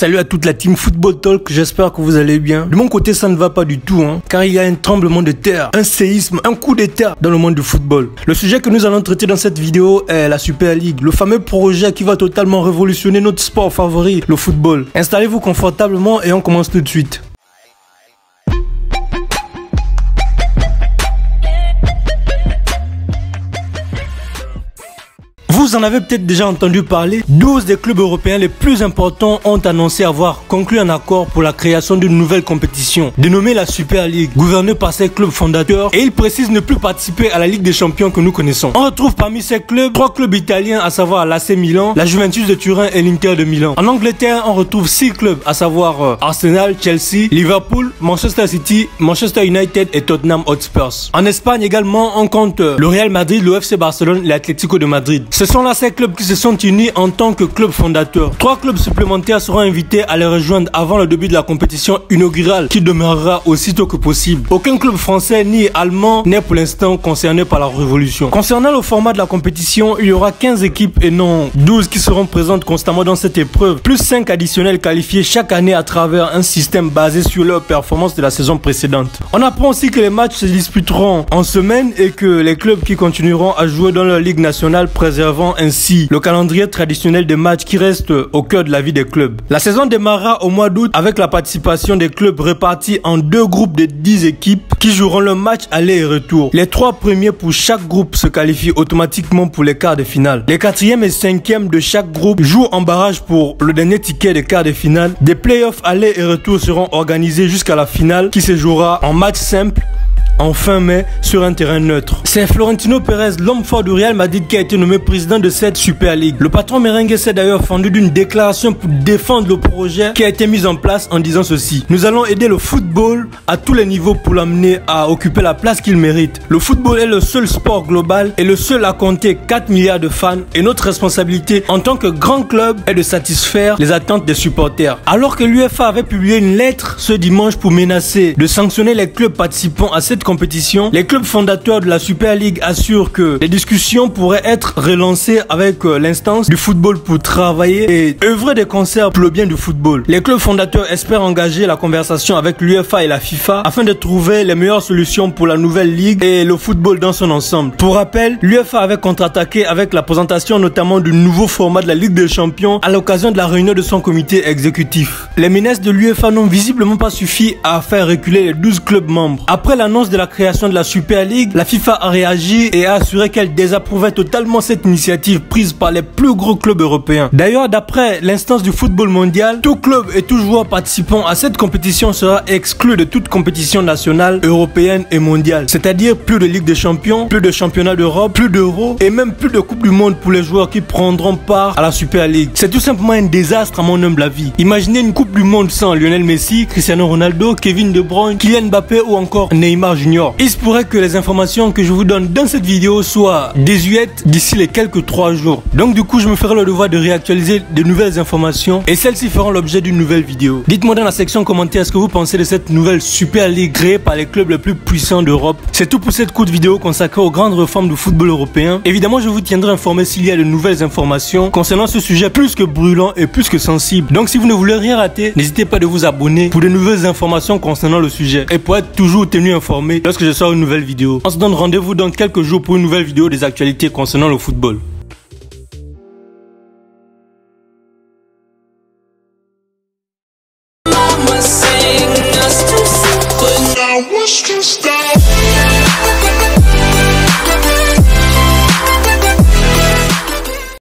Salut à toute la team Football Talk, j'espère que vous allez bien. De mon côté, ça ne va pas du tout, car il y a un tremblement de terre, un séisme, un coup d'état dans le monde du football. Le sujet que nous allons traiter dans cette vidéo est la Super League, le fameux projet qui va totalement révolutionner notre sport favori, le football. Installez-vous confortablement et on commence tout de suite. Vous en avez peut-être déjà entendu parler, 12 des clubs européens les plus importants ont annoncé avoir conclu un accord pour la création d'une nouvelle compétition, dénommée la Super League, gouvernée par ces clubs fondateurs, et ils précisent ne plus participer à la Ligue des Champions que nous connaissons. On retrouve parmi ces clubs 3 clubs italiens, à savoir l'AC Milan, la Juventus de Turin et l'Inter de Milan. En Angleterre, on retrouve 6 clubs, à savoir Arsenal, Chelsea, Liverpool, Manchester City, Manchester United et Tottenham Hotspur. En Espagne également, on compte le Real Madrid, le FC Barcelone et l'Atlético de Madrid. Ce sont là ces clubs qui se sont unis en tant que club fondateur. 3 clubs supplémentaires seront invités à les rejoindre avant le début de la compétition inaugurale qui demeurera aussitôt que possible. Aucun club français ni allemand n'est pour l'instant concerné par la révolution. Concernant le format de la compétition, il y aura 15 équipes et non 12 qui seront présentes constamment dans cette épreuve, plus 5 additionnels qualifiés chaque année à travers un système basé sur leur performance de la saison précédente. On apprend aussi que les matchs se disputeront en semaine et que les clubs qui continueront à jouer dans leur ligue nationale préservant ainsi le calendrier traditionnel des matchs qui reste au cœur de la vie des clubs. La saison démarrera au mois d'août avec la participation des clubs répartis en 2 groupes de 10 équipes qui joueront le match aller et retour. Les 3 premiers pour chaque groupe se qualifient automatiquement pour les quarts de finale. Les 4e et 5e de chaque groupe jouent en barrage pour le dernier ticket des quarts de finale. Des playoffs aller et retour seront organisés jusqu'à la finale qui se jouera en match simple en fin mai sur un terrain neutre. C'est Florentino Pérez, l'homme fort du Real Madrid, qui a été nommé président de cette Super League. Le patron merengue s'est d'ailleurs fendu d'une déclaration pour défendre le projet qui a été mis en place en disant ceci: nous allons aider le football à tous les niveaux pour l'amener à occuper la place qu'il mérite. Le football est le seul sport global et le seul à compter 4 milliards de fans, et notre responsabilité en tant que grand club est de satisfaire les attentes des supporters. Alors que l'UEFA avait publié une lettre ce dimanche pour menacer de sanctionner les clubs participant à cette compétition, les clubs fondateurs de la Super League assurent que les discussions pourraient être relancées avec l'instance du football pour travailler et œuvrer des concerts pour le bien du football. Les clubs fondateurs espèrent engager la conversation avec l'UEFA et la FIFA afin de trouver les meilleures solutions pour la nouvelle ligue et le football dans son ensemble. Pour rappel, l'UEFA avait contre-attaqué avec la présentation notamment du nouveau format de la Ligue des Champions à l'occasion de la réunion de son comité exécutif. Les menaces de l'UEFA n'ont visiblement pas suffi à faire reculer les 12 clubs membres. Après l'annonce de la création de la Super League, la FIFA a réagi et a assuré qu'elle désapprouvait totalement cette initiative prise par les plus gros clubs européens. D'ailleurs, d'après l'instance du football mondial, tout club et tout joueur participant à cette compétition sera exclu de toute compétition nationale, européenne et mondiale. C'est-à-dire plus de Ligue des Champions, plus de championnats d'Europe, plus d'Euro et même plus de Coupe du Monde pour les joueurs qui prendront part à la Super League. C'est tout simplement un désastre à mon humble avis. Imaginez une Coupe du Monde sans Lionel Messi, Cristiano Ronaldo, Kevin De Bruyne, Kylian Mbappé ou encore Neymar Junior. Il se pourrait que les informations que je vous donne dans cette vidéo soient désuètes d'ici les quelques 3 jours. Donc du coup, je me ferai le devoir de réactualiser de nouvelles informations et celles-ci feront l'objet d'une nouvelle vidéo. Dites-moi dans la section commentaire ce que vous pensez de cette nouvelle Super League créée par les clubs les plus puissants d'Europe. C'est tout pour cette courte vidéo consacrée aux grandes réformes du football européen. Évidemment, je vous tiendrai informé s'il y a de nouvelles informations concernant ce sujet plus que brûlant et plus que sensible. Donc si vous ne voulez rien rater, n'hésitez pas de vous abonner pour de nouvelles informations concernant le sujet et pour être toujours tenu informé lorsque je sors une nouvelle vidéo. On se donne rendez-vous dans quelques jours pour une nouvelle vidéo des actualités concernant le football. Mama sang us to sleep, but now what's to stop?